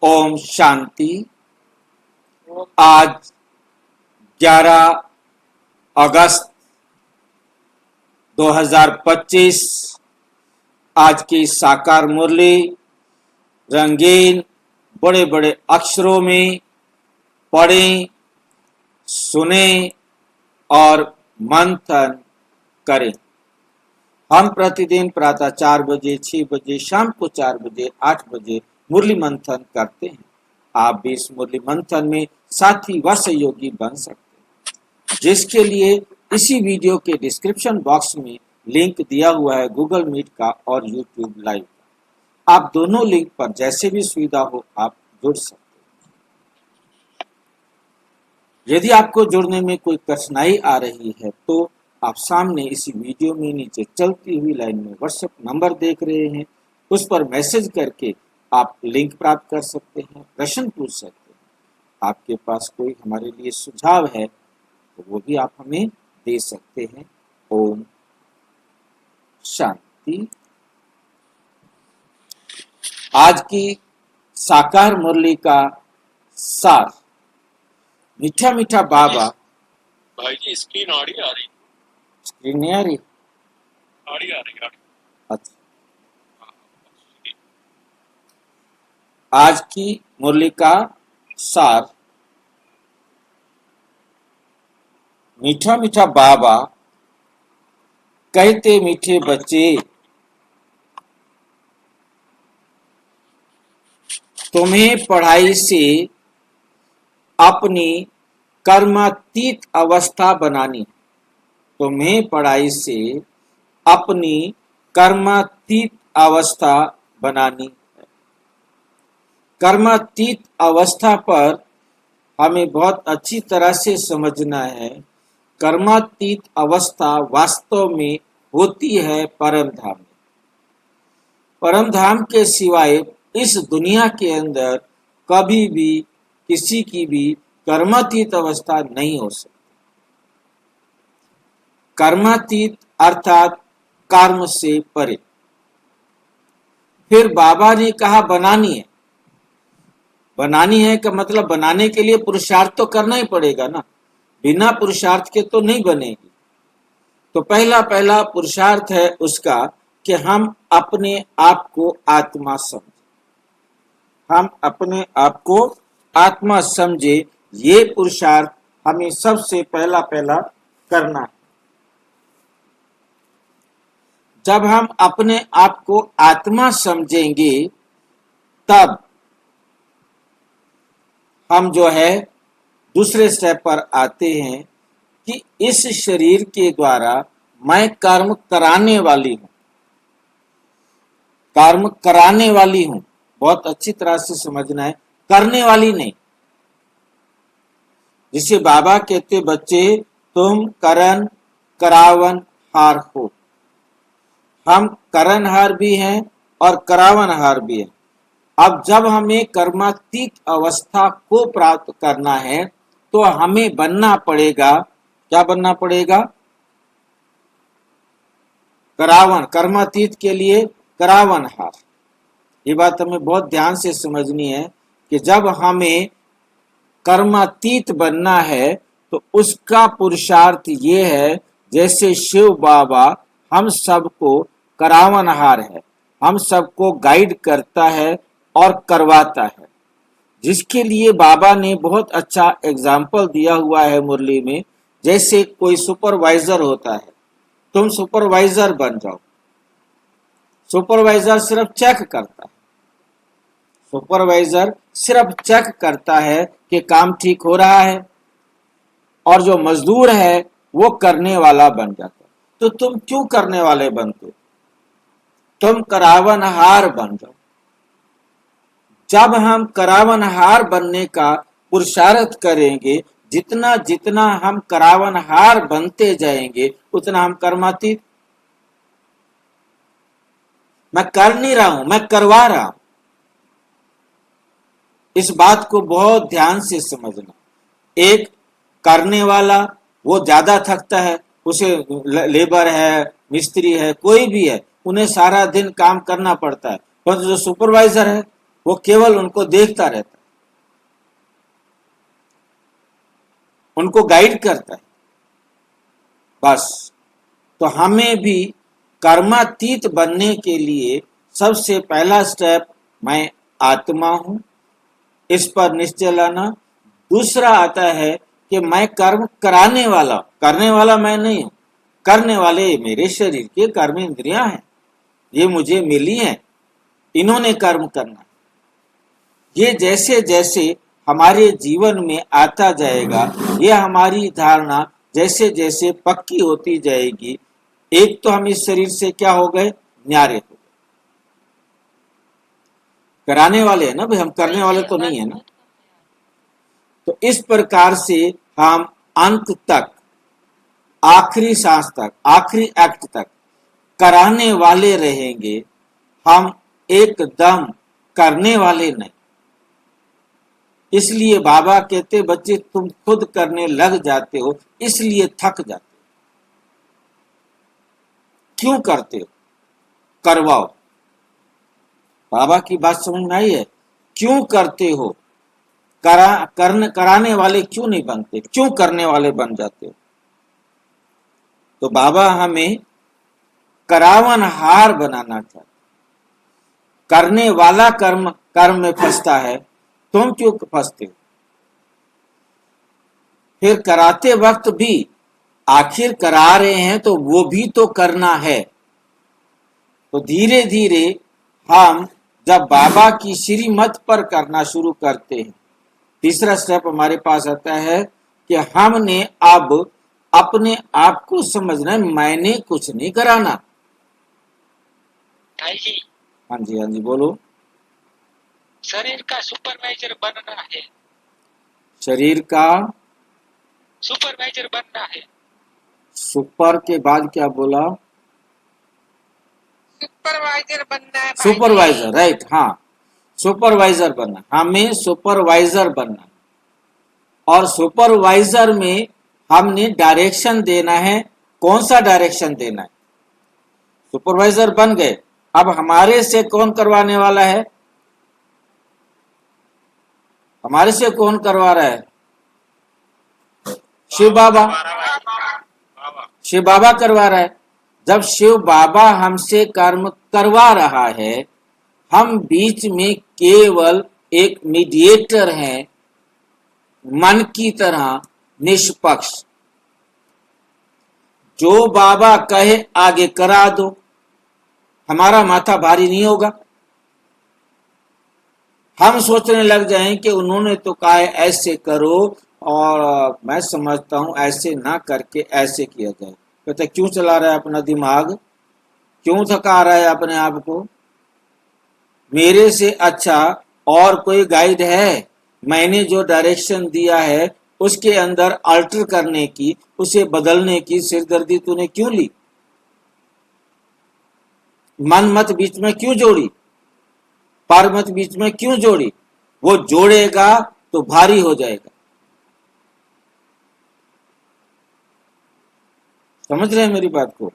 ओम शांति। आज 11 अगस्त 2025 आज की साकार मुरली रंगीन बड़े बड़े अक्षरों में पढ़ें, सुने और मंथन करें। हम प्रतिदिन प्रातः 4 बजे, 6 बजे, शाम को 4 बजे, 8 बजे मुरली मंथन करते हैं। आप भी इस मुरली मंथन में साथी व सहयोगी बन सकते हैं, जिसके लिए इसी वीडियो के डिस्क्रिप्शन बॉक्स में लिंक दिया हुआ है गूगल मीट का और यूट्यूब लाइव का। आप दोनों लिंक पर जैसे भी सुविधा हो आप जुड़ सकते हैं। यदि आपको जुड़ने में कोई कठिनाई आ रही है तो आप सामने इसी वीडियो में नीचे चलती हुई लाइन में व्हाट्सएप नंबर देख रहे हैं, उस पर मैसेज करके आप लिंक प्राप्त कर सकते हैं, प्रश्न पूछ सकते हैं। आपके पास कोई हमारे लिए सुझाव है तो वो भी आप हमें दे सकते हैं। ओम शांति। आज की साकार मुरली का सार। मीठा मीठा बाबा। भाई जी स्क्रीन ऑडियो आ रही? स्क्रीन नहीं आ रही? ऑडियो आ रही। अच्छा, आज की मुरली का सार। मीठा मीठा बाबा कहते मीठे बच्चे, तुम्हें पढ़ाई से अपनी कर्मातीत अवस्था बनानी। तुम्हें पढ़ाई से अपनी कर्मातीत अवस्था बनानी है। कर्मातीत अवस्था पर हमें बहुत अच्छी तरह से समझना है। कर्मातीत अवस्था वास्तव में होती है परम धाम में। परम धाम के सिवाय इस दुनिया के अंदर कभी भी किसी की भी कर्मातीत अवस्था नहीं हो सकती। कर्मातीत अर्थात कर्म से परे। फिर बाबा ने कहा बनानी है। बनानी है का मतलब बनाने के लिए पुरुषार्थ तो करना ही पड़ेगा ना, बिना पुरुषार्थ के तो नहीं बनेगी। तो पहला पुरुषार्थ है उसका कि हम अपने आप को आत्मा समझे। हम अपने आप को आत्मा समझे, ये पुरुषार्थ हमें सबसे पहला करना है। जब हम अपने आप को आत्मा समझेंगे तब हम जो है दूसरे स्टेप पर आते हैं कि इस शरीर के द्वारा मैं कर्म कराने वाली हूं। कर्म कराने वाली हूं, बहुत अच्छी तरह से समझना है, करने वाली नहीं। जिसे बाबा कहते बच्चे तुम करण करावन हार हो। हम करणहार भी हैं और करावनहार भी हैं। अब जब हमें कर्मातीत अवस्था को प्राप्त करना है तो हमें बनना पड़ेगा, क्या बनना पड़ेगा? करावन। कर्मातीत के लिए करावनहार। ये बात हमें बहुत ध्यान से समझनी है कि जब हमें कर्मातीत बनना है तो उसका पुरुषार्थ ये है, जैसे शिव बाबा हम सबको करावनहार है, हम सबको गाइड करता है और करवाता है। जिसके लिए बाबा ने बहुत अच्छा एग्जाम्पल दिया हुआ है मुरली में। जैसे कोई सुपरवाइजर होता है, तुम सुपरवाइजर बन जाओ। सुपरवाइजर सिर्फ चेक करता है। सुपरवाइजर सिर्फ चेक करता है कि काम ठीक हो रहा है, और जो मजदूर है वो करने वाला बन जाता है। तो तुम क्यों करने वाले बनते हो? तुम करावनहार बन जाओ। जब हम करावनहार बनने का पुरुषार्थ करेंगे, जितना जितना हम करावनहार बनते जाएंगे उतना हम कर्मातीत। मैं कर नहीं रहा हूं, मैं करवा रहा हूं। इस बात को बहुत ध्यान से समझना। एक करने वाला वो ज्यादा थकता है, उसे लेबर है, मिस्त्री है, कोई भी है, उन्हें सारा दिन काम करना पड़ता है। पर जो सुपरवाइजर है वो केवल उनको देखता रहता है, उनको गाइड करता है, बस। तो हमें भी कर्मातीत बनने के लिए सबसे पहला स्टेप, मैं आत्मा हूं, इस पर निश्चय लाना। दूसरा आता है कि मैं कर्म कराने वाला, करने वाला मैं नहीं हूं, करने वाले मेरे शरीर के कर्म इंद्रियां हैं, ये मुझे मिली हैं, इन्होंने कर्म करना। ये जैसे जैसे हमारे जीवन में आता जाएगा, ये हमारी धारणा जैसे जैसे पक्की होती जाएगी, एक तो हम इस शरीर से क्या हो गए, न्यारे हो गए। कराने वाले हैं ना भाई, हम करने वाले तो नहीं है ना। तो इस प्रकार से हम अंत तक, आखिरी सांस तक, आखिरी एक्ट तक कराने वाले रहेंगे, हम एकदम करने वाले नहीं। इसलिए बाबा कहते, बच्चे तुम खुद करने लग जाते हो, इसलिए थक जाते हो। क्यों करते हो, करवाओ। बाबा की बात समझ में आई है? क्यों करते हो, कराने वाले क्यों नहीं बनते, क्यों करने वाले बन जाते हो? तो बाबा हमें करावनहार बनाना चाहते। करने वाला कर्म में फंसता है, तुम क्यों फंसते हो? फिर कराते वक्त भी आखिर करा रहे हैं तो वो भी तो करना है। तो धीरे धीरे हम जब बाबा की श्रीमत पर करना शुरू करते हैं, तीसरा स्टेप हमारे पास आता है कि हमने अब अपने आप को समझना है, मैंने कुछ नहीं कराना। भाई जी, हाँ जी, हाँ जी, बोलो। शरीर का सुपरवाइजर बनना है, शरीर का सुपरवाइजर बनना है। सुपर के बाद क्या बोला? सुपरवाइजर बनना है भाई सुपरवाइजर, जी। राइट, हाँ, सुपरवाइजर बनना, हमें सुपरवाइजर बनना। और सुपरवाइजर में हमने डायरेक्शन देना है। कौन सा डायरेक्शन देना है? सुपरवाइजर बन गए, अब हमारे से कौन करवाने वाला है? हमारे से कौन करवा रहा है? शिव बाबा। शिव बाबा करवा रहा है। जब शिव बाबा हमसे कर्म करवा रहा है, हम बीच में केवल एक मीडिएटर हैं, मन की तरह निष्पक्ष। जो बाबा कहे आगे करा दो, हमारा माथा भारी नहीं होगा। हम सोचने लग जाएं कि उन्होंने तो कहा है ऐसे करो, और मैं समझता हूं ऐसे ना करके ऐसे किया जाए। कहते क्यों चला रहा है अपना दिमाग, क्यों थका रहा है अपने आप को? मेरे से अच्छा और कोई गाइड है? मैंने जो डायरेक्शन दिया है उसके अंदर अल्टर करने की, उसे बदलने की सिरदर्दी तूने क्यों ली? मन मत बीच में क्यों जोड़ी, पर मत बीच में क्यों जोड़ी? वो जोड़ेगा तो भारी हो जाएगा। समझ रहे हैं मेरी बात को?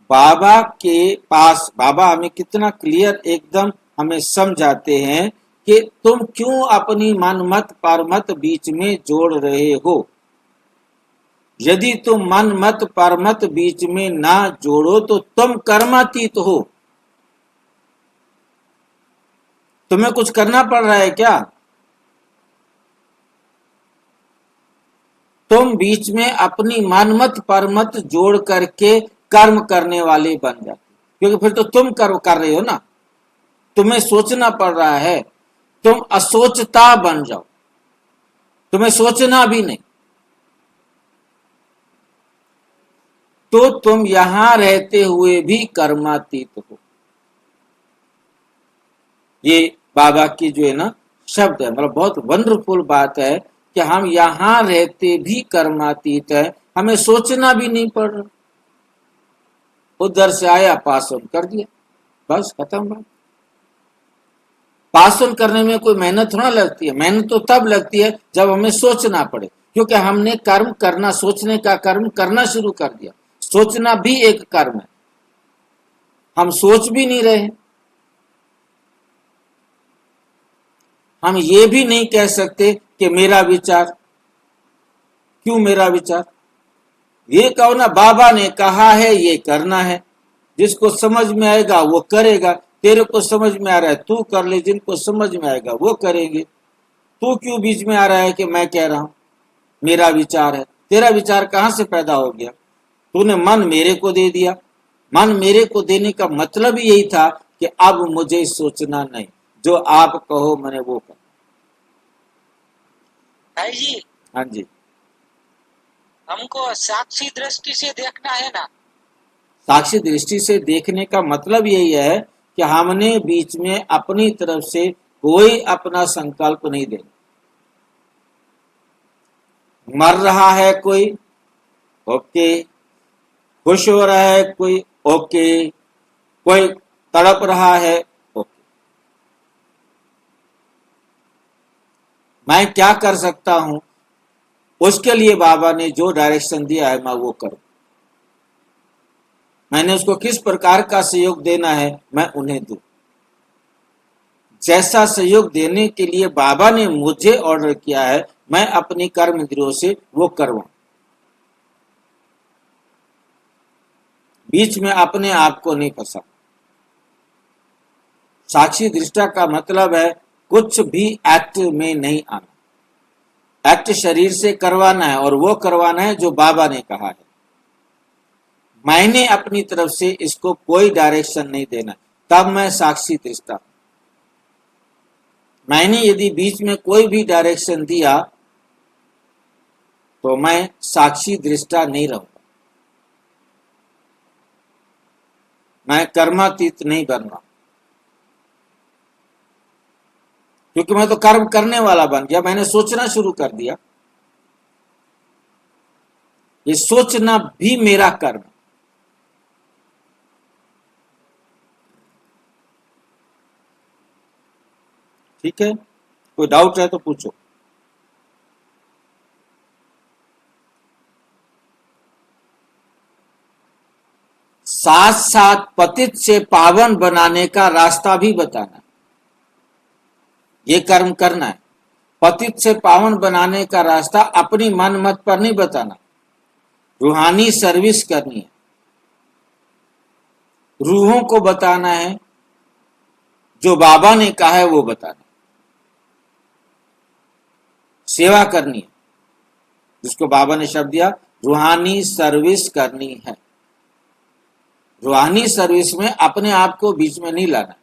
बाबा के पास, बाबा हमें कितना क्लियर एकदम हमें समझाते हैं कि तुम क्यों अपनी मन मत पर मत बीच में जोड़ रहे हो। यदि तुम मन मत पर मत बीच में ना जोड़ो तो तुम कर्मातीत हो। तुम्हें कुछ करना पड़ रहा है क्या? तुम बीच में अपनी मनमत परमत जोड़ करके कर्म करने वाले बन जाते, क्योंकि फिर तो तुम कर रहे हो ना, तुम्हें सोचना पड़ रहा है। तुम असोचता बन जाओ, तुम्हें सोचना भी नहीं, तो तुम यहां रहते हुए भी कर्मातीत हो। ये बाबा की जो है ना शब्द है, मतलब बहुत वंडरफुल बात है कि हम यहां रहते भी कर्मातीत है, हमें सोचना भी नहीं पड़ रहा। उधर से आया, पास ऑन कर दिया, बस खत्म बात। पास ऑन करने में कोई मेहनत थोड़ा लगती है, मेहनत तो तब लगती है जब हमें सोचना पड़े, क्योंकि हमने कर्म करना, सोचने का कर्म करना शुरू कर दिया। सोचना भी एक कर्म है, हम सोच भी नहीं रहे। हम ये भी नहीं कह सकते कि मेरा विचार। क्यों मेरा विचार? ये कहो ना, बाबा ने कहा है ये करना है, जिसको समझ में आएगा वो करेगा। तेरे को समझ में आ रहा है तू कर ले, जिनको समझ में आएगा वो करेंगे। तू क्यों बीच में आ रहा है कि मैं कह रहा हूं मेरा विचार है? तेरा विचार कहां से पैदा हो गया? तूने मन मेरे को दे दिया। मन मेरे को देने का मतलब ही यही था कि अब मुझे सोचना नहीं, जो आप कहो मैंने वो कर। भाई जी, हाँ जी, हमको साक्षी दृष्टि से देखना है ना। साक्षी दृष्टि से देखने का मतलब यही है कि हमने बीच में अपनी तरफ से कोई अपना संकल्प नहीं देना। मर रहा है कोई, ओके। खुश हो रहा है कोई, ओके। कोई तड़प रहा है, ओके। मैं क्या कर सकता हूं? उसके लिए बाबा ने जो डायरेक्शन दिया है मैं वो करूं। मैंने उसको किस प्रकार का सहयोग देना है मैं उन्हें दूं। जैसा सहयोग देने के लिए बाबा ने मुझे ऑर्डर किया है मैं अपनी कर्म इंद्रियों से वो करवाऊं। बीच में अपने आप को नहीं फंसा। साक्षी दृष्टा का मतलब है कुछ भी एक्ट में नहीं आना। एक्ट शरीर से करवाना है और वो करवाना है जो बाबा ने कहा है। मैंने अपनी तरफ से इसको कोई डायरेक्शन नहीं देना, तब मैं साक्षी दृष्टा हूं। मैंने यदि बीच में कोई भी डायरेक्शन दिया तो मैं साक्षी दृष्टा नहीं रहूंगा। मैं कर्मातीत नहीं बनना, क्योंकि मैं तो कर्म करने वाला बन गया। मैंने सोचना शुरू कर दिया। ये सोचना भी मेरा कर्म। ठीक है, कोई डाउट है तो पूछो। साथ साथ पतित से पावन बनाने का रास्ता भी बताना। ये कर्म करना है। पतित से पावन बनाने का रास्ता अपनी मन मत पर नहीं बताना। रूहानी सर्विस करनी है, रूहों को बताना है, जो बाबा ने कहा है वो बताना। सेवा करनी है, जिसको बाबा ने शब्द दिया रूहानी सर्विस करनी है। रूहानी सर्विस में अपने आप को बीच में नहीं लाना।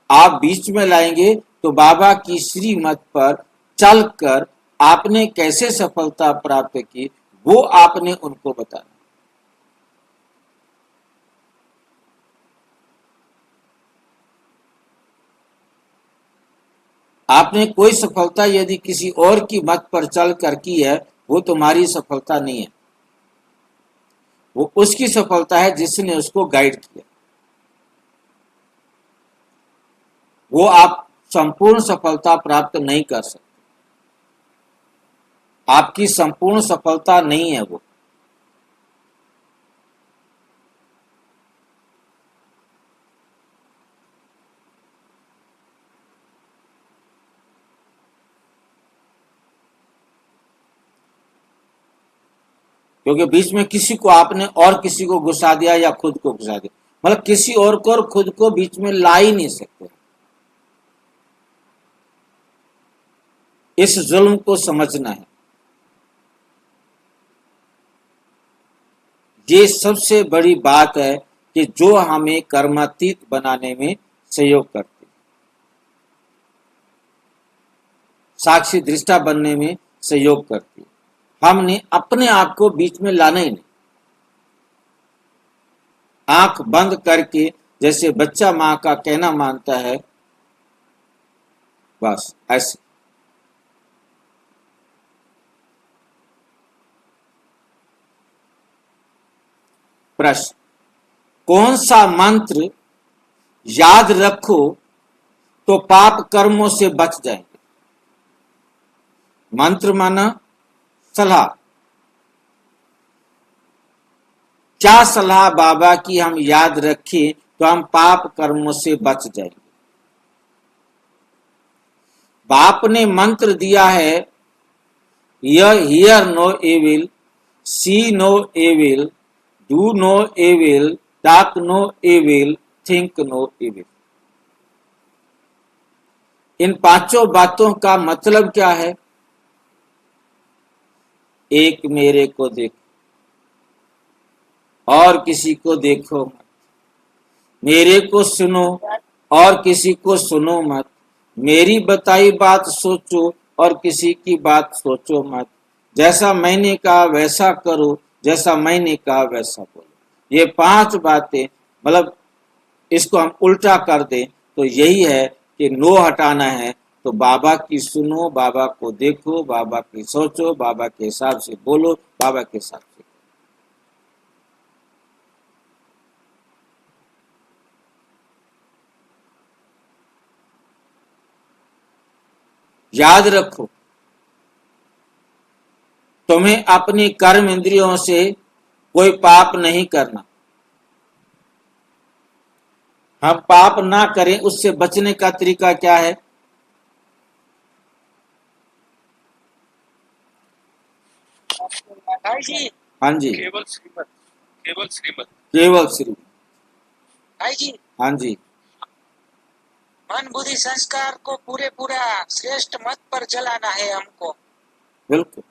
आप बीच में लाएंगे तो बाबा की श्रीमत पर चलकर आपने कैसे सफलता प्राप्त की वो आपने उनको बताना। आपने कोई सफलता यदि किसी और की मत पर चलकर की है वो तुम्हारी सफलता नहीं है, वो उसकी सफलता है जिसने उसको गाइड किया। वो आप संपूर्ण सफलता प्राप्त नहीं कर सकते। आपकी संपूर्ण सफलता नहीं है वो। क्योंकि बीच में किसी को आपने और किसी को घुसा दिया या खुद को घुसा दिया, मतलब किसी और को और खुद को बीच में ला ही नहीं सकते। इस जुल्म को समझना है। ये सबसे बड़ी बात है कि जो हमें कर्मातीत बनाने में सहयोग करती है, साक्षी दृष्टा बनने में सहयोग करती है। हमने अपने आप को बीच में लाना ही नहीं। आंख बंद करके जैसे बच्चा मां का कहना मानता है, बस ऐसे। प्रश्न, कौन सा मंत्र याद रखो तो पाप कर्मों से बच जाएंगे? मंत्र माना सलाह। क्या सलाह बाबा की हम याद रखें तो हम पाप कर्मों से बच जाएंगे? बाप ने मंत्र दिया है, hear no evil, see no evil, do no evil, talk no evil, think no evil. इन पांचों बातों का मतलब क्या है? एक मेरे को देखो और किसी को देखो मत, मेरे को सुनो और किसी को सुनो मत, मेरी बताई बात सोचो और किसी की बात सोचो मत, जैसा मैंने कहा वैसा करो, जैसा मैंने कहा वैसा बोलो। ये 5 बातें, मतलब इसको हम उल्टा कर दें तो यही है कि नो हटाना है तो बाबा की सुनो, बाबा को देखो, बाबा की सोचो, बाबा के हिसाब से बोलो, बाबा के हिसाब से। याद रखो, तुम्हें अपनी कर्म इंद्रियों से कोई पाप नहीं करना। हम पाप ना करें, उससे बचने का तरीका क्या है? भाई जी, हाँ जी, केवल श्रीमत, केवल श्रीमत। केवल श्री। भाई जी, हाँ जी, मन बुद्धि संस्कार को पूरा श्रेष्ठ मत पर चलाना है हमको। बिल्कुल।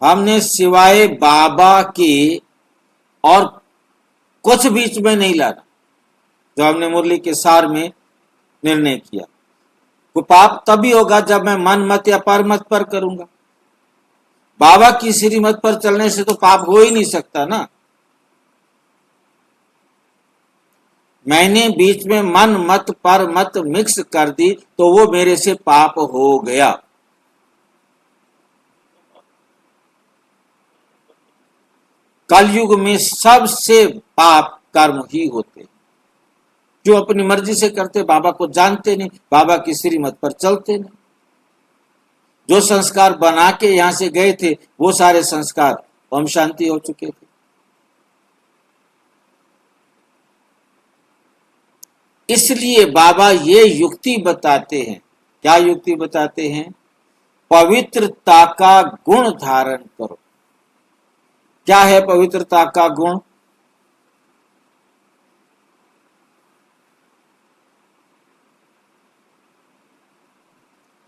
हमने सिवाय बाबा के और कुछ बीच में नहीं लाना, जो हमने मुरली के सार में निर्णय किया। वो पाप तभी होगा जब मैं मन मत या पर मत पर करूंगा। बाबा की श्रीमत पर चलने से तो पाप हो ही नहीं सकता ना। मैंने बीच में मन मत पर मत मिक्स कर दी तो वो मेरे से पाप हो गया। कलयुग में सबसे पाप कर्म ही होते हैं जो अपनी मर्जी से करते, बाबा को जानते नहीं, बाबा की श्रीमत पर चलते नहीं। जो संस्कार बना के यहां से गए थे वो सारे संस्कार ओम शांति हो चुके थे। इसलिए बाबा ये युक्ति बताते हैं। क्या युक्ति बताते हैं? पवित्रता का गुण धारण करो। क्या है पवित्रता का गुण?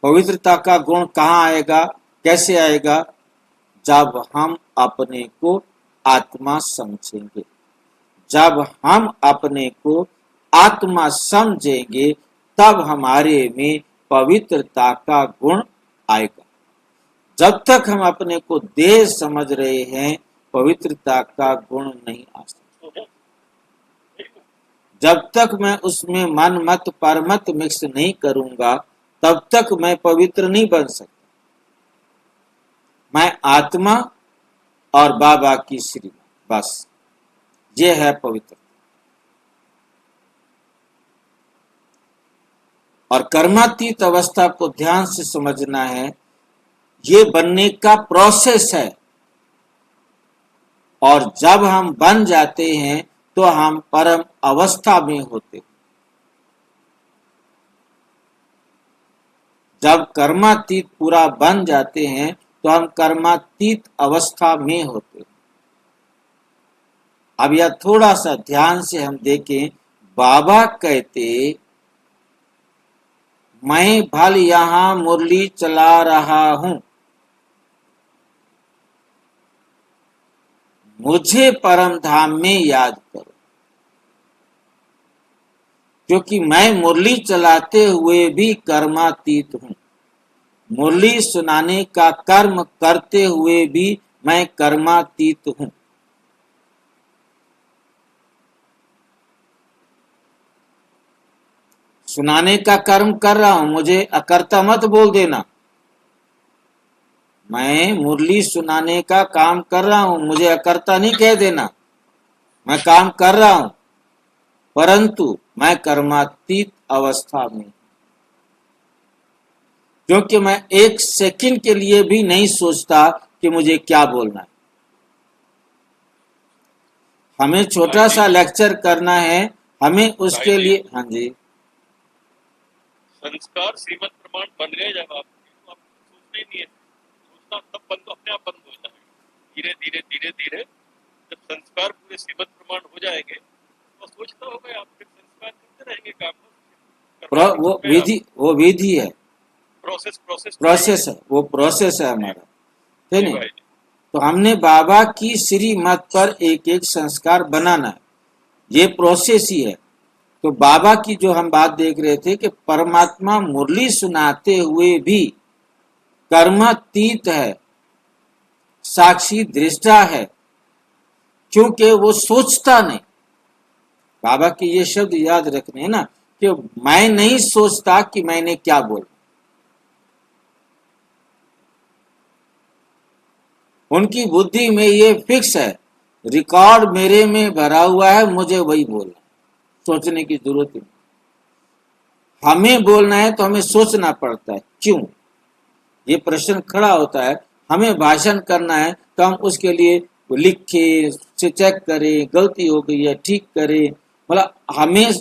पवित्रता का गुण कहाँ आएगा, कैसे आएगा? जब हम अपने को आत्मा समझेंगे। जब हम अपने को आत्मा समझेंगे तब हमारे में पवित्रता का गुण आएगा। जब तक हम अपने को देह समझ रहे हैं पवित्रता का गुण नहीं आ सकता। जब तक मैं उसमें मन मत पर मत मिक्स नहीं करूंगा तब तक मैं पवित्र नहीं बन सकता। मैं आत्मा और बाबा की श्री, बस ये है पवित्र। और कर्मातीत अवस्था को ध्यान से समझना है, ये बनने का प्रोसेस है। और जब हम बन जाते हैं तो हम परम अवस्था में होते। जब कर्मातीत पूरा बन जाते हैं तो हम कर्मातीत अवस्था में होते। अब यह थोड़ा सा ध्यान से हम देखें। बाबा कहते, मैं भल यहां मुरली चला रहा हूं, मुझे परम धाम में याद करो। क्योंकि मैं मुरली चलाते हुए भी कर्मातीत हूं, मुरली सुनाने का कर्म करते हुए भी मैं कर्मातीत हूं। सुनाने का कर्म कर रहा हूं, मुझे अकर्ता मत बोल देना। मैं मुरली सुनाने का काम कर रहा हूं, मुझे अकर्ता नहीं कह देना। मैं काम कर रहा हूं परंतु मैं कर्मातीत अवस्था में, क्योंकि मैं एक सेकंड के लिए भी नहीं सोचता कि मुझे क्या बोलना है। हमें छोटा सा लेक्चर करना है, हमें उसके लिए, हाँ जी, संस्कार श्रीमत प्रमाण बन गए जब आपके, तो आपको सोचना ही नहीं है, सोचना तब बंद अपने आप बंद हो जाएगा। धीरे धीरे धीरे धीरे जब संस्कार पूरे श्रीमत प्रमाण हो जाएंगे तो सोचना होगा, आप फिर संस्कार करते रहेंगे काम वो विधि है, प्रोसेस प्रोसेस है, वो प्रोसेस है हमारा, है नहीं? भाई जी। तो हमने बाबा की श्री मत पर एक एक संस्कार बनाना है, ये प्रोसेस ही है। तो बाबा की जो हम बात देख रहे थे कि परमात्मा मुरली सुनाते हुए भी कर्मातीत है, साक्षी दृष्टा है, क्योंकि वो सोचता नहीं। बाबा के ये शब्द याद रखने हैं ना कि मैं नहीं सोचता कि मैंने क्या बोला। उनकी बुद्धि में ये फिक्स है, रिकॉर्ड मेरे में भरा हुआ है, मुझे वही बोलना, सोचने की जरूरत नहीं। हमें बोलना है तो हमें सोचना पड़ता है, क्यों? ये प्रश्न खड़ा होता है। हमें भाषण करना है तो हम उसके लिए लिखे, चेक करें, गलती हो गई है ठीक करें, मतलब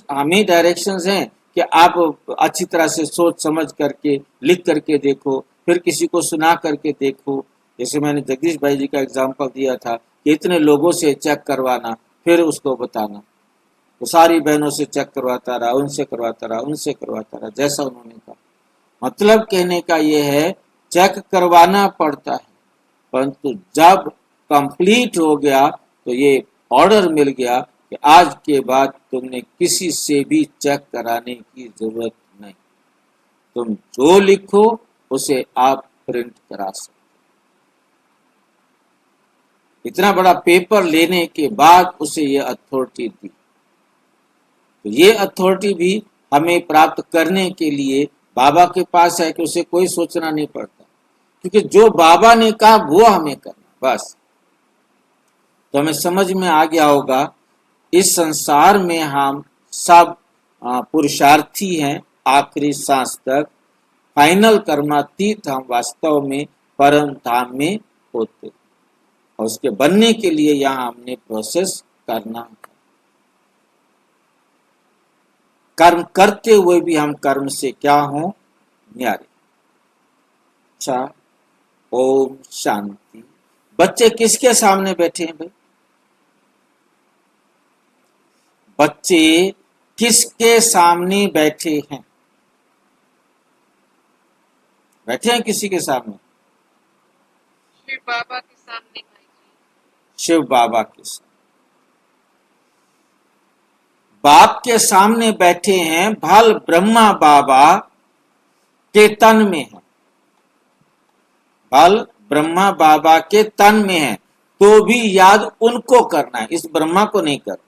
हमें डायरेक्शंस हैं कि आप अच्छी तरह से सोच समझ करके लिख करके देखो, फिर किसी को सुना करके देखो। जैसे मैंने जगदीश भाई जी का एग्जाम्पल दिया था कि इतने लोगों से चेक करवाना, फिर उसको बताना। तो सारी बहनों से चेक करवाता रहा, उनसे करवाता रहा, उनसे करवाता रहा, जैसा उन्होंने कहा। मतलब कहने का ये है, चेक करवाना पड़ता है, परंतु जब कंप्लीट हो गया तो ये ऑर्डर मिल गया कि आज के बाद तुमने किसी से भी चेक कराने की जरूरत नहीं, तुम जो लिखो उसे आप प्रिंट करा सकते। इतना बड़ा पेपर लेने के बाद उसे ये अथॉरिटी दी। तो ये अथॉरिटी भी हमें प्राप्त करने के लिए बाबा के पास है कि उसे कोई सोचना नहीं पड़ता, क्योंकि जो बाबा ने कहा वो हमें करना, बस। तो हमें समझ में आ गया होगा, इस संसार में हम सब पुरुषार्थी हैं आखिरी सांस तक, फाइनल कर्मातीत हम वास्तव में परम धाम में होते, और उसके बनने के लिए यहाँ हमने प्रोसेस करना है। कर्म करते हुए भी हम कर्म से क्या हों? न्यारे। अच्छा, ओम शांति। बच्चे किसके सामने बैठे हैं भाई? बच्चे किसके सामने बैठे हैं? बैठे हैं किसी के सामने? शिव बाबा के सामने भाई जी। शिव बाबा के सामने। बाप के सामने बैठे हैं, भल ब्रह्मा बाबा के तन में है, भल ब्रह्मा बाबा के तन में है, तो भी याद उनको करना है, इस ब्रह्मा को नहीं करना।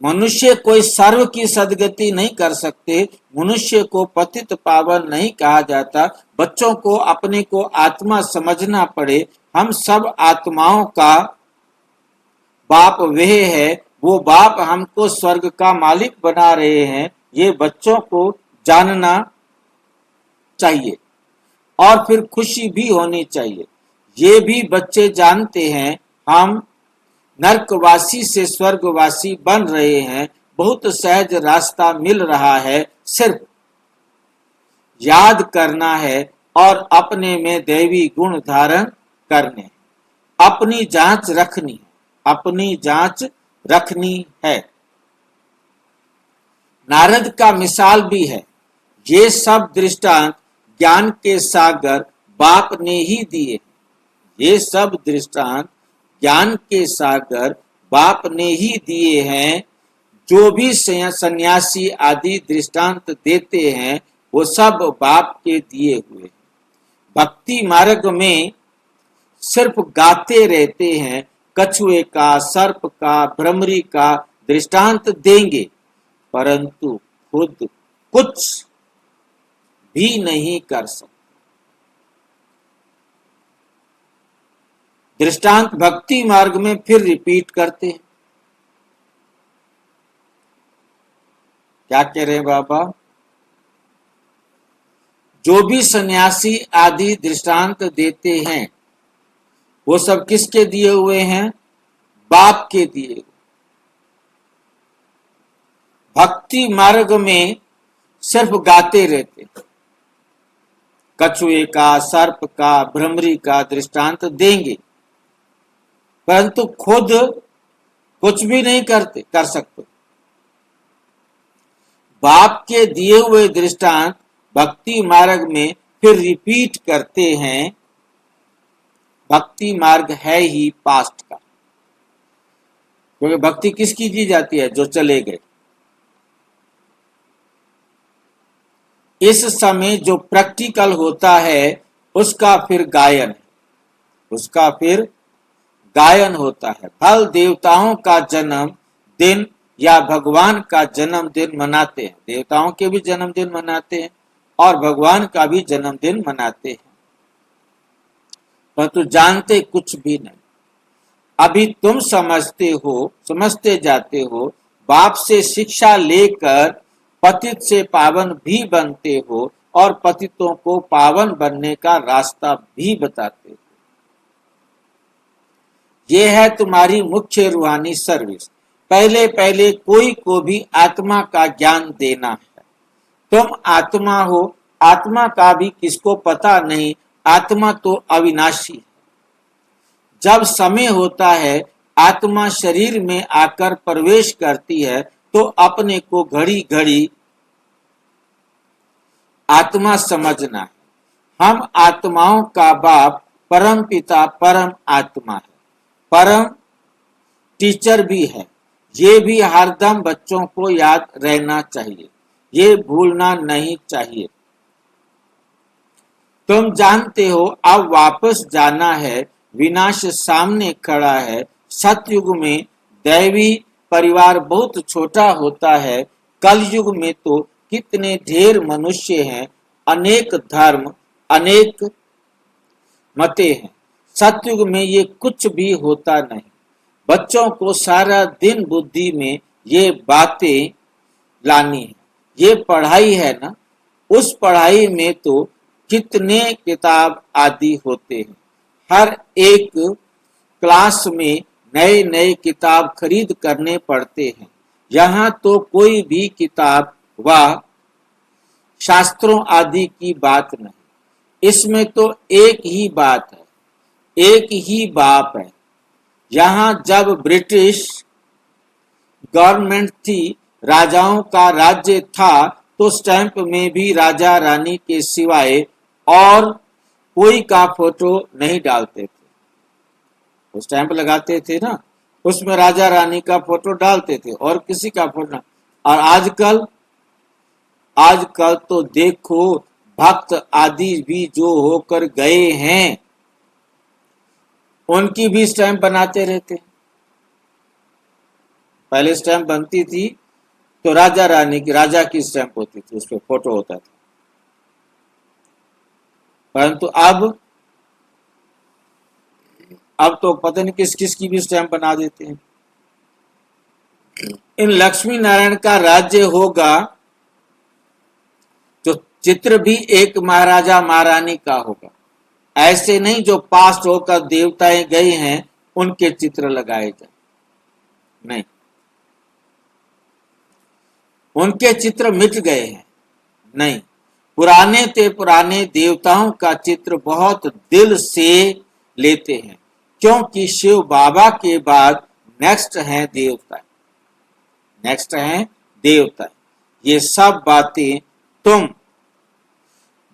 मनुष्य कोई सर्व की सदगति नहीं कर सकते, मनुष्य को पतित पावन नहीं कहा जाता। बच्चों को अपने को आत्मा समझना पड़े। हम सब आत्माओं का बाप वह है, वो बाप हमको स्वर्ग का मालिक बना रहे हैं, ये बच्चों को जानना चाहिए और फिर खुशी भी होनी चाहिए। ये भी बच्चे जानते हैं हम नरकवासी से स्वर्गवासी बन रहे हैं, बहुत सहज रास्ता मिल रहा है, सिर्फ याद करना है और अपने में दैवी गुण धारण करने, अपनी जांच रखनी है, अपनी जांच रखनी है। नारद का मिसाल भी है। ये सब दृष्टांत ज्ञान के सागर बाप ने ही दिए। ये सब दृष्टांत ज्ञान के सागर बाप ने ही दिए हैं। जो भी सन्यासी आदि दृष्टांत देते हैं वो सब बाप के दिए हुए। भक्ति मार्ग में सिर्फ गाते रहते हैं, कछुए का, सर्प का, भ्रमरी का दृष्टांत देंगे, परंतु खुद कुछ भी नहीं कर सकते। दृष्टांत भक्ति मार्ग में फिर रिपीट करते हैं। क्या कह रहे हैं बाबा? जो भी सन्यासी आदि दृष्टांत देते हैं वो सब किसके दिए हुए हैं? बाप के दिए हुए। भक्ति मार्ग में सिर्फ गाते रहते, कछुए का, सर्प का, भ्रमरी का दृष्टांत देंगे, परंतु खुद कुछ भी नहीं कर सकते। बाप के दिए हुए दृष्टांत भक्ति मार्ग में फिर रिपीट करते हैं। भक्ति मार्ग है ही पास्ट का, क्योंकि भक्ति किसकी की जाती है? जो चले गए। इस समय जो प्रैक्टिकल होता है उसका फिर गायन होता है। फल देवताओं का जन्म दिन या भगवान का जन्मदिन मनाते हैं। देवताओं के भी जन्मदिन मनाते हैं और भगवान का भी जन्मदिन मनाते हैं, परंतु जानते कुछ भी नहीं। अभी तुम समझते जाते हो, बाप से शिक्षा लेकर पतित से पावन भी बनते हो और पतितों को पावन बनने का रास्ता भी बताते हो। यह है तुम्हारी मुख्य रूहानी सर्विस। पहले पहले कोई को भी आत्मा का ज्ञान देना है। तुम आत्मा हो, आत्मा का भी किसको पता नहीं, आत्मा तो अविनाशी है। जब समय होता है आत्मा शरीर में आकर प्रवेश करती है तो अपने को घड़ी घड़ी आत्मा समझना है। हम आत्माओं का बाप परम पिता परम आत्मा है, परम टीचर भी है। ये भी हरदम बच्चों को याद रहना चाहिए, ये भूलना नहीं चाहिए। तुम जानते हो अब वापस जाना है, विनाश सामने खड़ा है। सतयुग में दैवी परिवार बहुत छोटा होता है, कलयुग में तो कितने ढेर मनुष्य हैं, अनेक धर्म, अनेक मते हैं। सतयुग में ये कुछ भी होता नहीं। बच्चों को सारा दिन बुद्धि में ये बातें लानी है। ये पढ़ाई है ना, उस पढ़ाई में तो कितने किताब आदि होते हैं। हर एक क्लास में नए नए किताब खरीद करने पड़ते हैं। यहाँ तो कोई भी किताब व शास्त्रों आदि की बात नहीं, इसमें तो एक ही बात है, एक ही बाप है। यहाँ जब ब्रिटिश गवर्नमेंट थी, राजाओं का राज्य था, तो स्टैंप में भी राजा रानी के सिवाय और कोई का फोटो नहीं डालते थे। वो स्टैंप लगाते थे ना, उसमें राजा रानी का फोटो डालते थे और किसी का फोटो। और आजकल तो देखो भक्त आदि भी जो होकर गए हैं उनकी भी स्टैंप बनाते रहते। पहले स्टैंप बनती थी तो राजा रानी की, राजा की स्टैंप होती थी, उस पर फोटो होता था। परंतु अब तो पता नहीं किस किस की भी स्टैंप बना देते हैं। इन लक्ष्मी नारायण का राज्य होगा तो चित्र भी एक महाराजा महारानी का होगा। ऐसे नहीं जो पास्ट होकर देवताएं गए हैं उनके चित्र लगाए जाए, नहीं, उनके चित्र मिट गए हैं, नहीं। पुराने देवताओं का चित्र बहुत दिल से लेते हैं, क्योंकि शिव बाबा के बाद नेक्स्ट हैं देवता। ये सब बातें तुम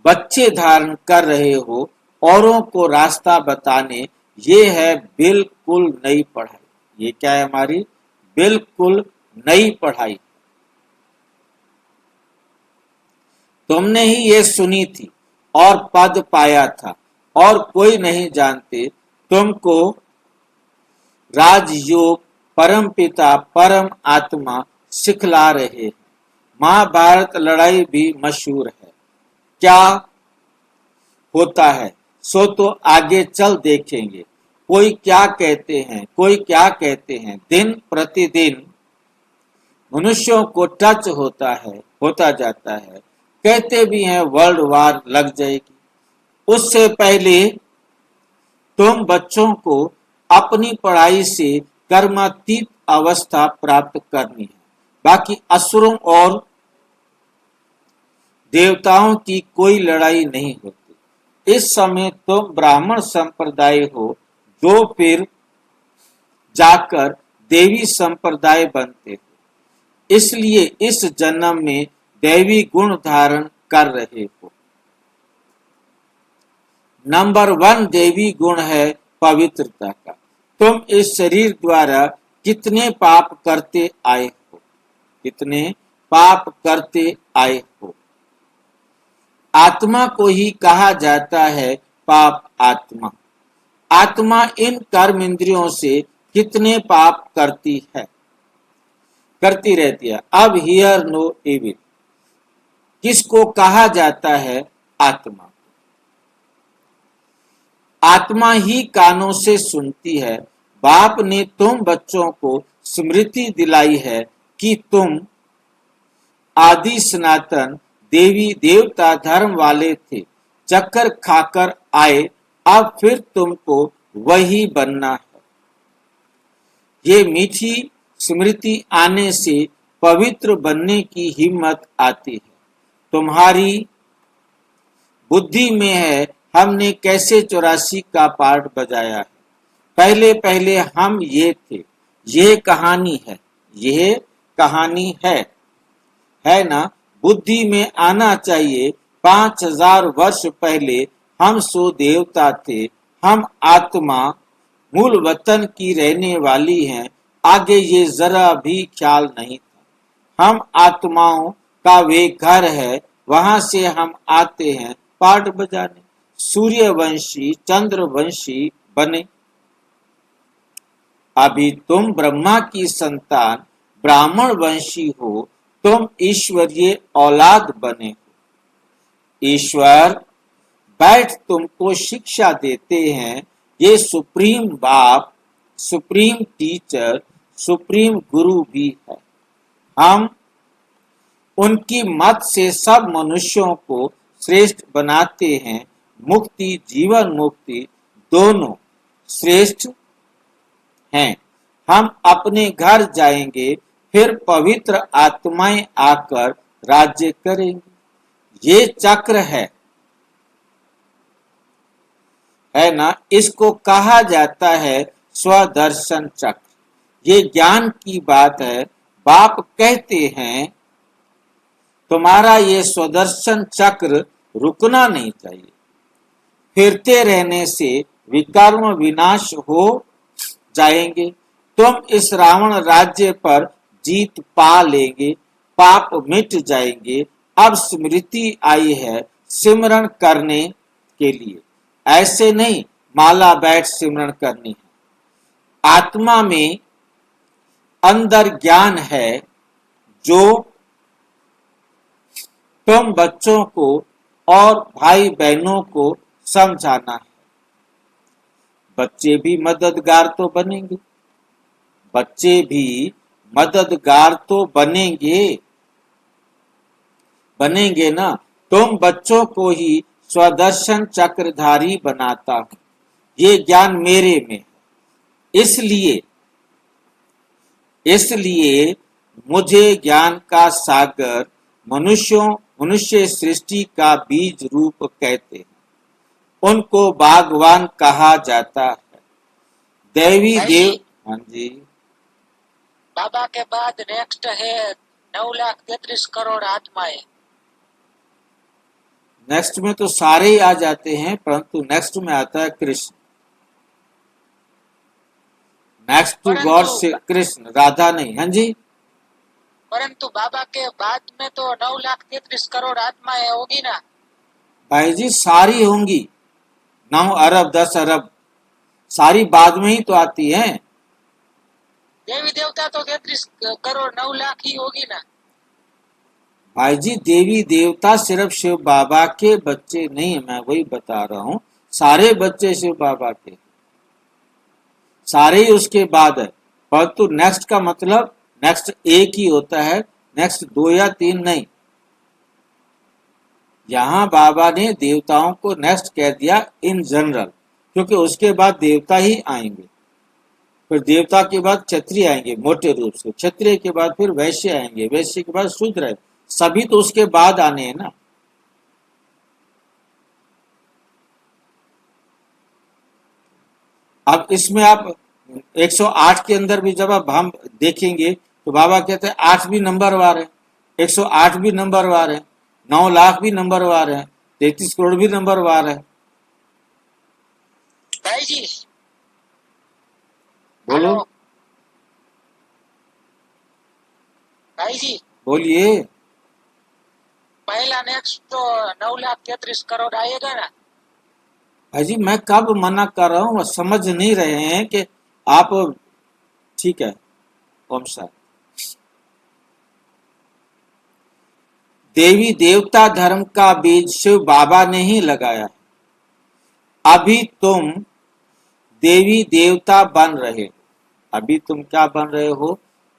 बच्चे धारण कर रहे हो, औरों को रास्ता बताने। ये है बिल्कुल नई पढ़ाई। ये क्या है? हमारी बिल्कुल नई पढ़ाई। तुमने ही ये सुनी थी और पद पाया था, और कोई नहीं जानते। तुमको राजयोग परम पिता परम आत्मा सिखला रहे हैं। महाभारत लड़ाई भी मशहूर है। क्या होता है सो तो आगे चल देखेंगे। कोई क्या कहते हैं। दिन प्रतिदिन मनुष्यों को टच होता जाता है। कहते भी हैं वर्ल्ड वार लग जाएगी। उससे पहले तुम बच्चों को अपनी पढ़ाई से कर्मातीत अवस्था प्राप्त करनी है। बाकी असुरों और देवताओं की कोई लड़ाई नहीं होती। इस समय तुम ब्राह्मण संप्रदाय हो, जो फिर जाकर देवी संप्रदाय बनते हो, इसलिए इस जन्म में दैवी गुण धारण कर रहे हो। नंबर 1 दैवी गुण है पवित्रता का। तुम इस शरीर द्वारा कितने पाप करते आए हो, कितने पाप करते आए हो। आत्मा को ही कहा जाता है पाप आत्मा। आत्मा इन कर्म इंद्रियों से कितने पाप करती है, करती रहती है। अब हियर नो इविल किसको कहा जाता है? आत्मा। आत्मा ही कानों से सुनती है। बाप ने तुम बच्चों को स्मृति दिलाई है कि तुम आदि सनातन देवी देवता धर्म वाले थे, चक्कर खाकर आए, अब फिर तुमको वही बनना है। ये मीठी स्मृति आने से पवित्र बनने की हिम्मत आती है। तुम्हारी बुद्धि में है हमने कैसे 84 का पार्ट बजाया है। पहले पहले हम ये थे। यह कहानी है, यह कहानी है ना। बुद्धि में आना चाहिए 5000 वर्ष पहले हम सो देवता थे, हम आत्मा मूल वतन की रहने वाली हैं। आगे ये जरा भी ख्याल नहीं था। हम आत्माओं का वे घर है, वहां से हम आते हैं पाठ बजाने। सूर्यवंशी चंद्रवंशी बने। अभी तुम ब्रह्मा की संतान ब्राह्मण वंशी हो, तुम ईश्वरीय औलाद बने हो। ईश्वर बैठ तुमको शिक्षा देते हैं। ये सुप्रीम बाप, सुप्रीम टीचर, सुप्रीम गुरु भी है। हम उनकी मत से सब मनुष्यों को श्रेष्ठ बनाते हैं। मुक्ति जीवन मुक्ति दोनों श्रेष्ठ हैं। हम अपने घर जाएंगे, फिर पवित्र आत्माएं आकर राज्य करेंगे। ये चक्र है ना। इसको कहा जाता है स्वदर्शन चक्र। ये ज्ञान की बात है। बाप कहते हैं तुम्हारा ये स्वदर्शन चक्र रुकना नहीं चाहिए। फिरते रहने से विकर्म विनाश हो जाएंगे। तुम इस रावण राज्य पर जीत पा लेंगे, पाप मिट जाएंगे। अब स्मृति आई है सिमरण करने के लिए। ऐसे नहीं माला बैठ सिमरण करनी है। आत्मा में अंदर ज्ञान है जो तुम बच्चों को और भाई बहनों को समझाना है। बच्चे भी मददगार तो बनेंगे, बच्चे भी मददगार तो बनेंगे ना। तुम बच्चों को ही स्वदर्शन चक्रधारी बनाता हूं। ये ज्ञान मेरे में है। इसलिए मुझे ज्ञान का सागर मनुष्य सृष्टि का बीज रूप कहते हैं। उनको बागवान कहा जाता है। देवी देव। हाँ जी। बाबा के बाद नेक्स्ट है 9,33 करोड़ आत्माएं। नेक्स्ट में तो सारे ही आ जाते हैं, परंतु नेक्स्ट में आता है कृष्ण। नेक्स्ट टू गॉड से कृष्ण, राधा नहीं। हाँ जी। परंतु बाबा के बाद में तो 9,33 करोड़ आत्माएं होगी ना भाई जी। सारी होंगी। 9 अरब 10 अरब सारी बाद में ही तो आती हैं। देवी देवता तो 33 करोड़ 9 लाख ही होगी ना भाई जी। देवी देवता सिर्फ शिव बाबा के बच्चे नहीं है, मैं वही बता रहा हूँ। सारे बच्चे शिव बाबा के, सारे ही उसके बाद है। परंतु नेक्स्ट का मतलब नेक्स्ट एक ही होता है, नेक्स्ट 2 या 3 नहीं। यहाँ बाबा ने देवताओं को नेक्स्ट कह दिया इन जनरल, क्योंकि उसके बाद देवता ही आएंगे। फिर देवता के बाद क्षत्रिय आएंगे मोटे रूप से, क्षत्रिय के बाद फिर वैश्य आएंगे, वैश्य के बाद शूद्र है। सभी तो उसके बाद आने हैं ना। अब इसमें आप 108 के अंदर भी जब अब हम देखेंगे तो बाबा कहते हैं 8 भी नंबर वार है, 108 भी नंबर वार है, 9 लाख भी नंबर वार है, 33 करोड़ भी नंबर वार है। भाई जी बोलो। हेलो भाई जी, बोलिए। पहला नेक्स्ट तो 9,33,00,000 आएगा ना? भाई जी मैं कब मना कर रहा हूँ, वो समझ नहीं रहे हैं कि आप। ठीक है, ओम शांति। देवी देवता धर्म का बीज शिव बाबा ने ही लगाया है। अभी तुम देवी देवता बन रहे हो। अभी तुम क्या बन रहे हो?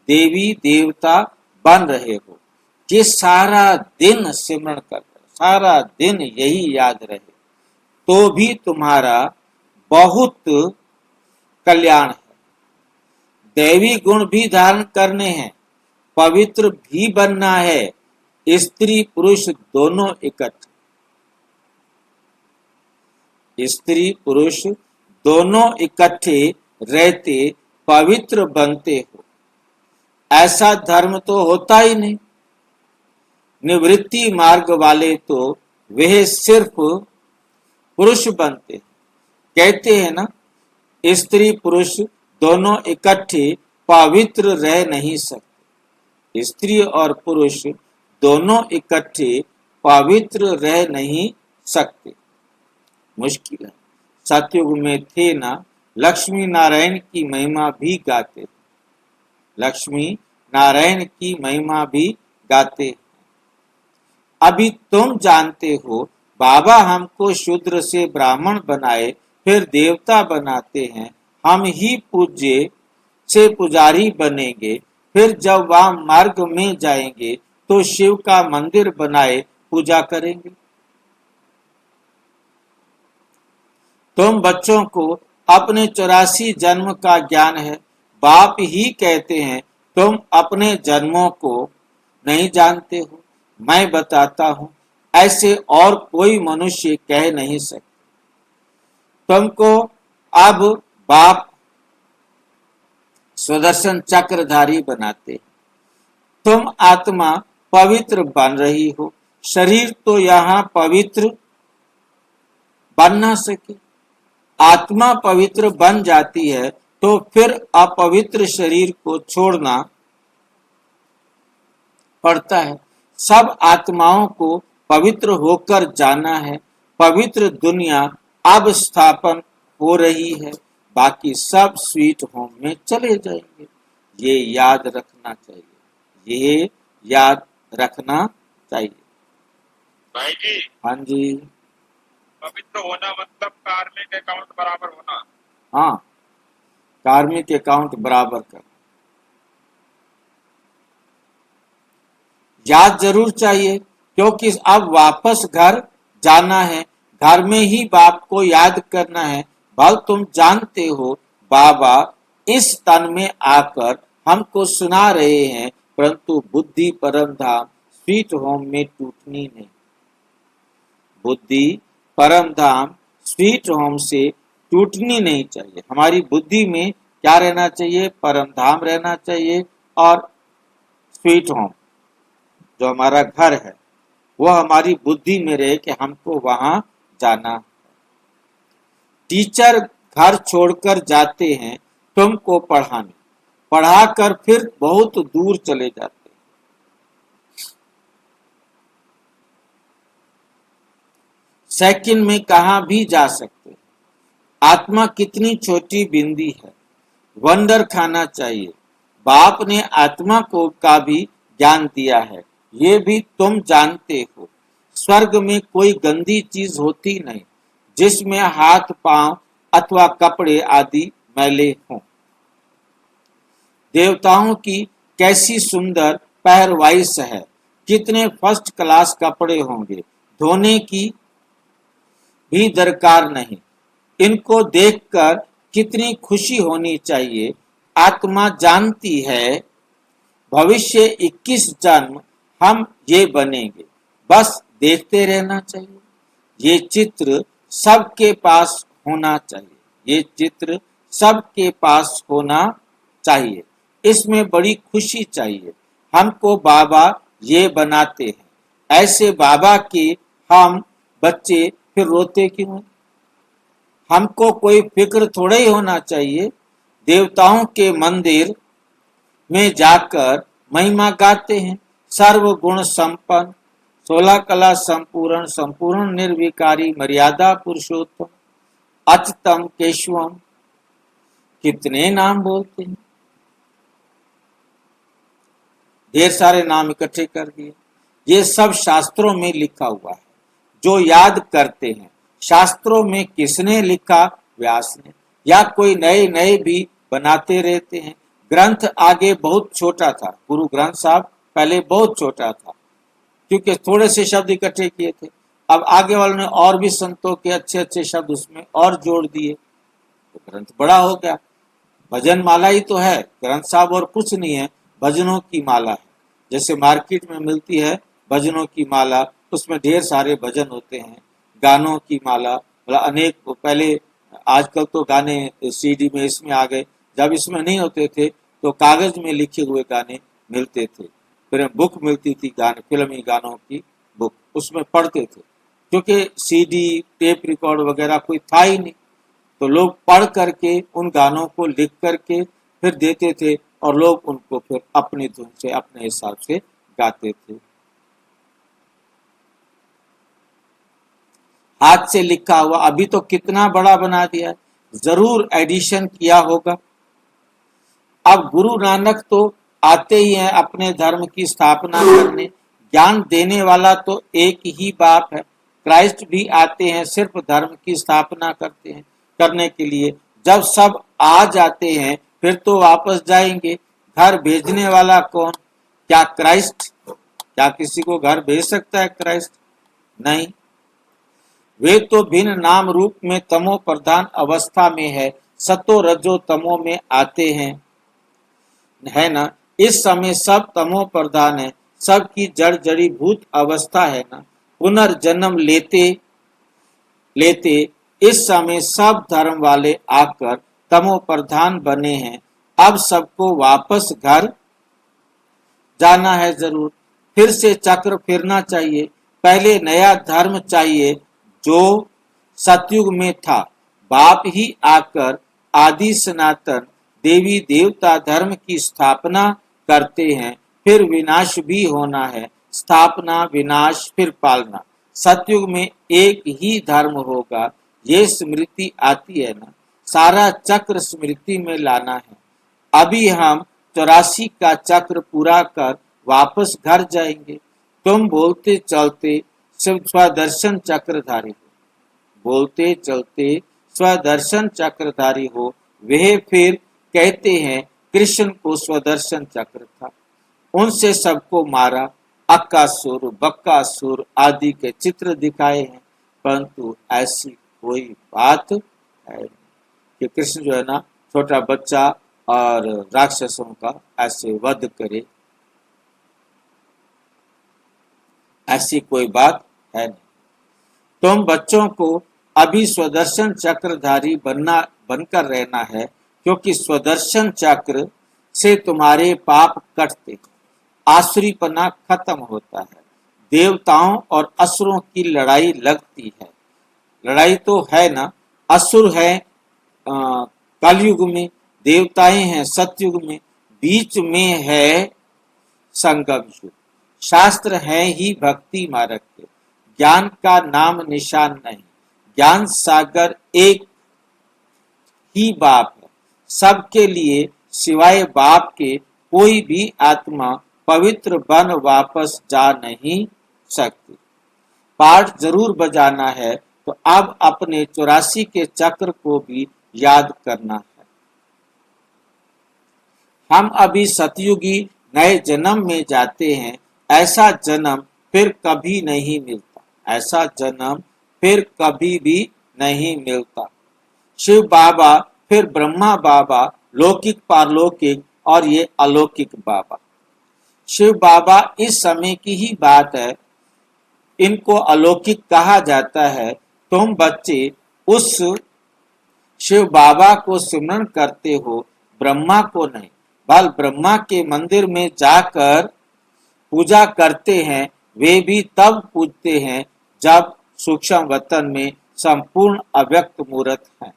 देवी देवता बन रहे हो। ये सारा दिन सिमरण कर रहे हो, सारा दिन यही याद रहे तो भी तुम्हारा बहुत कल्याण है। दैवी गुण भी धारण करने हैं, पवित्र भी बनना है। स्त्री पुरुष दोनों इकट्ठे, स्त्री पुरुष दोनों इकट्ठे रहते पवित्र बनते हो। ऐसा धर्म तो होता ही नहीं। निवृत्ति मार्ग वाले तो वह सिर्फ पुरुष बनते हैं। कहते हैं ना, स्त्री पुरुष दोनों इकट्ठे पवित्र रह नहीं सकते। स्त्री और पुरुष दोनों इकट्ठे पवित्र रह नहीं सकते। मुश्किल है। सतयुग में थे ना, लक्ष्मी नारायण की महिमा भी गाते, लक्ष्मी नारायण की महिमा भी गाते। अभी तुम जानते हो बाबा हमको शूद्र से ब्राह्मण बनाए, फिर देवता बनाते हैं। हम ही पूज्य से पुजारी बनेंगे, फिर जब वहां मार्ग में जाएंगे तो शिव का मंदिर बनाए पूजा करेंगे। तुम बच्चों को अपने 84 जन्म का ज्ञान है। बाप ही कहते हैं तुम अपने जन्मों को नहीं जानते हो। मैं बताता हूं, ऐसे और कोई मनुष्य कह नहीं सकते। तुमको अब बाप सुदर्शन चक्रधारी बनाते। तुम आत्मा पवित्र बन रही हो। शरीर तो यहाँ पवित्र बन ना सके। आत्मा पवित्र बन जाती है तो फिर अपवित्र शरीर को छोड़ना पड़ता है। सब आत्माओं को पवित्र होकर जाना है। पवित्र दुनिया अब स्थापन हो रही है, बाकी सब स्वीट होम में चले जाएंगे। ये याद रखना चाहिए, ये याद रखना चाहिए। भाई जी, हाँ जी। पवित्र होना मतलब कार्मिक अकाउंट बराबर होना। हाँ, कार्मिक अकाउंट बराबर कर। याद जरूर चाहिए, क्योंकि अब वापस घर जाना है। घर में ही बाप को याद करना है। भल तुम जानते हो बाबा इस तन में आकर हमको सुना रहे हैं, परंतु बुद्धि परम धाम स्वीट होम में टूटनी नहीं। बुद्धि परम धाम स्वीट होम से टूटनी नहीं चाहिए। हमारी बुद्धि में क्या रहना चाहिए? परम धाम रहना चाहिए, और स्वीट होम जो हमारा घर है वो हमारी बुद्धि में रहे कि हमको वहां जाना। टीचर घर छोड़कर जाते हैं तुमको पढ़ाने, पढ़ाकर फिर बहुत दूर चले जाते हैं। सेकंड में कहां भी जा सकते। आत्मा कितनी छोटी बिंदी है, वंडर खाना चाहिए। बाप ने आत्मा को का भी ज्ञान दिया है, ये भी तुम जानते हो। स्वर्ग में कोई गंदी चीज होती नहीं जिसमें हाथ पांव अथवा कपड़े आदि मैले हों। देवताओं की कैसी सुंदर पहरवाइश है, कितने फर्स्ट क्लास कपड़े होंगे, धोने की भी दरकार नहीं। इनको देखकर कितनी खुशी होनी चाहिए। आत्मा जानती है भविष्य 21 जन्म हम ये बनेंगे, बस देखते रहना चाहिए। ये चित्र सबके पास होना चाहिए, ये चित्र सबके पास होना चाहिए। इसमें बड़ी खुशी चाहिए। हमको बाबा ये बनाते हैं। ऐसे बाबा के हम बच्चे फिर रोते क्यों हैं? हमको कोई फिक्र थोड़ा ही होना चाहिए। देवताओं के मंदिर में जाकर महिमा गाते हैं। सर्व गुण संपन्न, 16 कला संपूर्ण, संपूर्ण निर्विकारी, मर्यादा पुरुषोत्तम, अच्युतम केशवम, कितने नाम बोलते हैं। ढेर सारे नाम इकट्ठे कर दिए। ये सब शास्त्रों में लिखा हुआ है, जो याद करते हैं। शास्त्रों में किसने लिखा? व्यास ने। या कोई नए नए भी बनाते रहते हैं। ग्रंथ आगे बहुत छोटा था, गुरु ग्रंथ साहब पहले बहुत छोटा था, क्योंकि थोड़े से शब्द इकट्ठे किए थे। अब आगे वालों ने और भी संतों के अच्छे अच्छे शब्द उसमें और जोड़ दिए, तो ग्रंथ बड़ा हो गया। भजन माला ही तो है ग्रंथ साहब, और कुछ नहीं है। भजनों की माला है, जैसे मार्केट में मिलती है भजनों की माला, उसमें ढेर सारे भजन होते हैं। गानों की माला, मतलब अनेक, पहले आजकल तो गाने सीडी में इसमें आ गए, जब इसमें नहीं होते थे तो कागज में लिखे हुए गाने मिलते थे। फिर बुक मिलती थी गाने, फिल्मी गानों की बुक, उसमें पढ़ते थे। क्योंकि सीडी टेप रिकॉर्ड वगैरह कोई था ही नहीं, तो लोग पढ़ करके उन गानों को लिख करके फिर देते थे, और लोग उनको फिर अपनी धुन से अपने हिसाब से गाते थे। हाथ से लिखा हुआ अभी तो कितना बड़ा बना दिया है, जरूर एडिशन किया होगा। अब गुरु नानक तो आते ही हैं अपने धर्म की स्थापना करने। ज्ञान देने वाला तो एक ही बाप है। क्राइस्ट भी आते हैं सिर्फ धर्म की स्थापना करने के लिए। जब सब आ जाते हैं फिर तो वापस जाएंगे। घर भेजने वाला कौन? क्या क्राइस्ट? क्या किसी को घर भेज सकता है क्राइस्ट? नहीं। वे तो भिन्न नाम रूप में तमो प्रधान अवस्था में है, सतो रजो तमो में आते हैं, है ना। इस समय सब तमो प्रधान है, सबकी जड़ जड़ी भूत अवस्था है ना। पुनर्जन्म लेते लेते इस समय सब धर्म वाले आकर तमो प्रधान बने हैं। अब सबको वापस घर जाना है जरूर। फिर से चक्र फिरना चाहिए। पहले नया धर्म चाहिए जो सतयुग में था। बाप ही आकर आदि सनातन देवी देवता धर्म की स्थापना करते हैं। फिर विनाश भी होना है, स्थापना विनाश फिर पालना। सतयुग में एक ही धर्म होगा, ये स्मृति आती है ना। सारा चक्र स्मृति में लाना है। अभी हम 84 का चक्र पूरा कर वापस घर जाएंगे। तुम बोलते चलते स्वदर्शन चक्रधारी हो, बोलते चलते स्वदर्शन चक्रधारी हो। वह फिर कहते हैं कृष्ण को स्वदर्शन चक्र था, उनसे सबको मारा। अक्कासुर बक्कासुर आदि के चित्र दिखाए हैं, परंतु ऐसी कोई बात है कि कृष्ण जो है ना छोटा बच्चा और राक्षसों का ऐसे वध करे, ऐसी कोई बात है नहीं। तुम बच्चों को अभी स्वदर्शन चक्रधारी बनकर रहना है, क्योंकि स्वदर्शन चक्र से तुम्हारे पाप कटते, आसुरीपना खत्म होता है, देवताओं और असुरों की लड़ाई लगती है। लड़ाई तो है ना, असुर है कलयुग में, देवताएं हैं सतयुग में, बीच में है संगम युग। शास्त्र है ही भक्ति मार्ग के, ज्ञान का नाम निशान नहीं। ज्ञान सागर एक ही बाप है, सबके लिए सिवाय बाप के कोई भी आत्मा पवित्र बन वापस जा नहीं सकती। पाठ जरूर बजाना है, तो अब अपने 84 के चक्र को भी याद करना है। हम अभी सतयुगी नए जन्म में जाते हैं। ऐसा जन्म फिर कभी नहीं मिलता, ऐसा जन्म फिर कभी भी नहीं मिलता। शिव बाबा, फिर ब्रह्मा बाबा, लौकिक पारलौकिक और ये अलौकिक बाबा। शिव बाबा इस समय की ही बात है, इनको अलौकिक कहा जाता है। तुम बच्चे उस शिव बाबा को सिमरन करते हो, ब्रह्मा को नहीं। बल ब्रह्मा के मंदिर में जाकर पूजा करते हैं, वे भी तब पूजते हैं जब सूक्ष्म वतन में संपूर्ण अव्यक्त मूर्त है।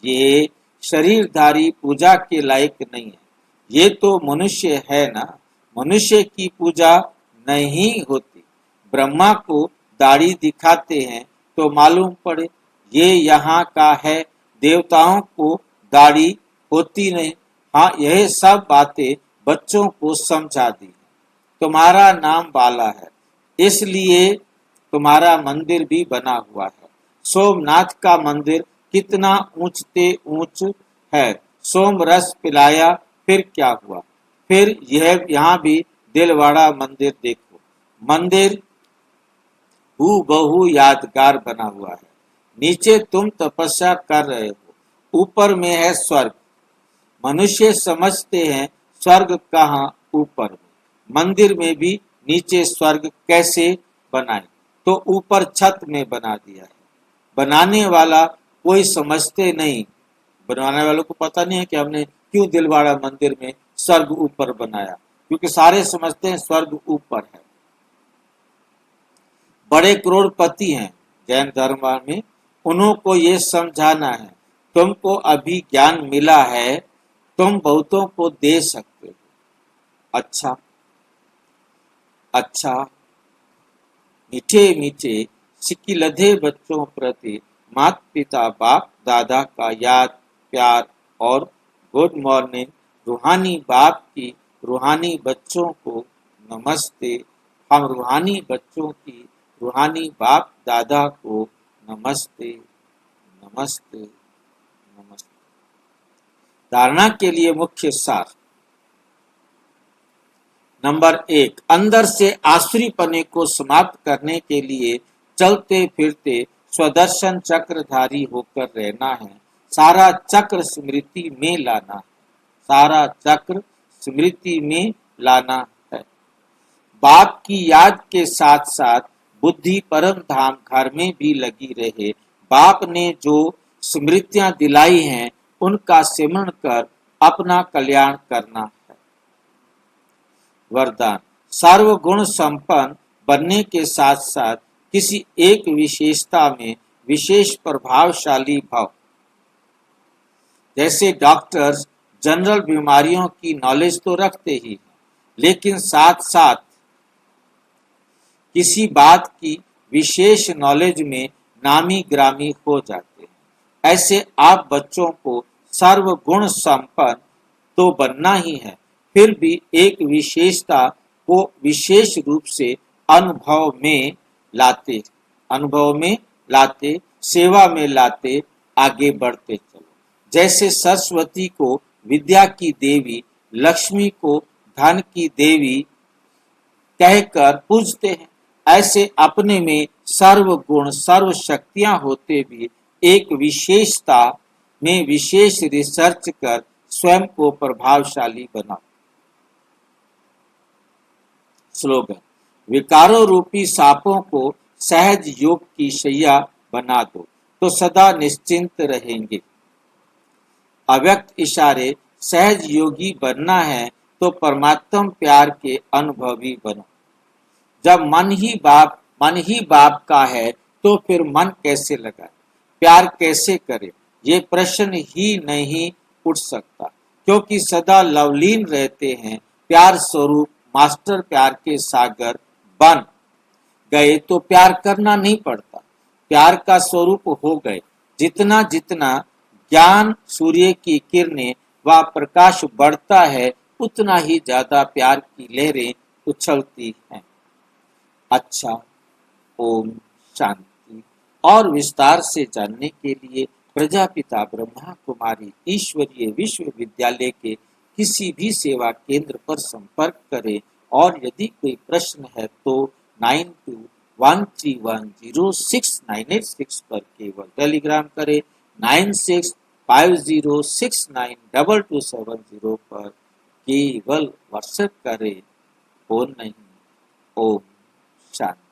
ये शरीरधारी पूजा के लायक नहीं है। ये तो मनुष्य है ना, मनुष्य की पूजा नहीं होती। ब्रह्मा को दाढ़ी दिखाते हैं तो मालूम पड़े ये यहाँ का है, देवताओं को दाढ़ी होती नहीं। हाँ, यह सब बातें बच्चों को समझा दी। तुम्हारा नाम बाला है, इसलिए तुम्हारा मंदिर भी बना हुआ है। सोमनाथ का मंदिर कितना ऊंचते ऊंच है। सोम रस पिलाया, फिर क्या हुआ? फिर यह यहाँ भी दिलवाड़ा मंदिर देखो। मंदिर हूबहू यादगार बना हुआ है। नीचे तुम तपस्या कर रहे हो, ऊपर में है स्वर्ग। मनुष्य समझते हैं स्वर्ग कहाँ ऊपर में। मंदिर में भी नीचे स्वर्ग कैसे बनाए? तो ऊपर छत में बना दिया है। बनाने वाला कोई समझते नहीं, बनाने वालों को पता नहीं है कि हमने क्यों दिलवाड़ा मंदिर में स्वर्ग ऊपर बनाया, क्योंकि सारे समझते हैं स्वर्ग ऊपर है। बड़े करोड़पति हैं जैन धर्म में, उन्हों को ये समझाना है तुमको अभी ज्ञान मिला है, तुम बहुतों को दे सकते हो। अच्छा अच्छा, मीठे मीठे सिकिलधे बच्चों प्रति माता पिता बाप दादा का याद प्यार और गुड मॉर्निंग। रूहानी बाप की रूहानी बच्चों को नमस्ते। हम रूहानी बच्चों की रूहानी बाप दादा को नमस्ते नमस्ते नमस्ते। धारणा के लिए मुख्य सार। नंबर 1, अंदर से आसुरीपने को समाप्त करने के लिए चलते फिरते स्वदर्शन चक्रधारी होकर रहना है। सारा चक्र स्मृति में लाना है, सारा चक्र स्मृति में लाना है। बाप की याद के साथ साथ बुद्धि परम धाम घर में भी लगी रहे। बाप ने जो स्मृतियां दिलाई हैं उनका सिमरण कर अपना कल्याण करना है। वरदान, सर्वगुण संपन्न बनने के साथ साथ किसी एक विशेषता में विशेष प्रभावशाली भव। जैसे डॉक्टर्स जनरल बीमारियों की नॉलेज तो रखते ही हैं, लेकिन साथ साथ किसी बात की विशेष नॉलेज में नामी ग्रामी हो जाते हैं। ऐसे आप बच्चों को सर्वगुण संपन्न तो बनना ही है, फिर भी एक विशेषता को विशेष रूप से अनुभव में लाते, सेवा में लाते आगे बढ़ते चलो। जैसे सरस्वती को विद्या की देवी, लक्ष्मी को धन की देवी कहकर पूजते हैं, ऐसे अपने में सर्व गुण सर्व शक्तियां होते भी एक विशेषता में विशेष रिसर्च कर स्वयं को प्रभावशाली बनाओ। स्लोगन, विकारों रूपी सांपों को सहज योग की शैया बना दो तो सदा निश्चिंत रहेंगे। अव्यक्त इशारे, सहज योगी बनना है तो परमात्म प्यार के अनुभवी बनो। जब मन ही बाप का है तो फिर मन कैसे लगाए, प्यार कैसे करे, ये प्रश्न ही नहीं उठ सकता, क्योंकि सदा लवलीन रहते हैं। प्यार स्वरूप मास्टर प्यार के सागर बन गए तो प्यार करना नहीं पड़ता, प्यार का स्वरूप हो गए। जितना जितना ज्ञान सूर्य की किरणें व प्रकाश बढ़ता है, उतना ही ज्यादा प्यार की लहरें उछलती हैं। अच्छा, ओम शांति। और विस्तार से जानने के लिए प्रजापिता ब्रह्मा कुमारी ईश्वरीय विश्वविद्यालय के किसी भी सेवा केंद्र पर संपर्क करें। और यदि कोई प्रश्न है तो 9213106986 पर केवल टेलीग्राम करें। 9650692270 पर केवल व्हाट्सएप करें, फोन नहीं। ओम शांति।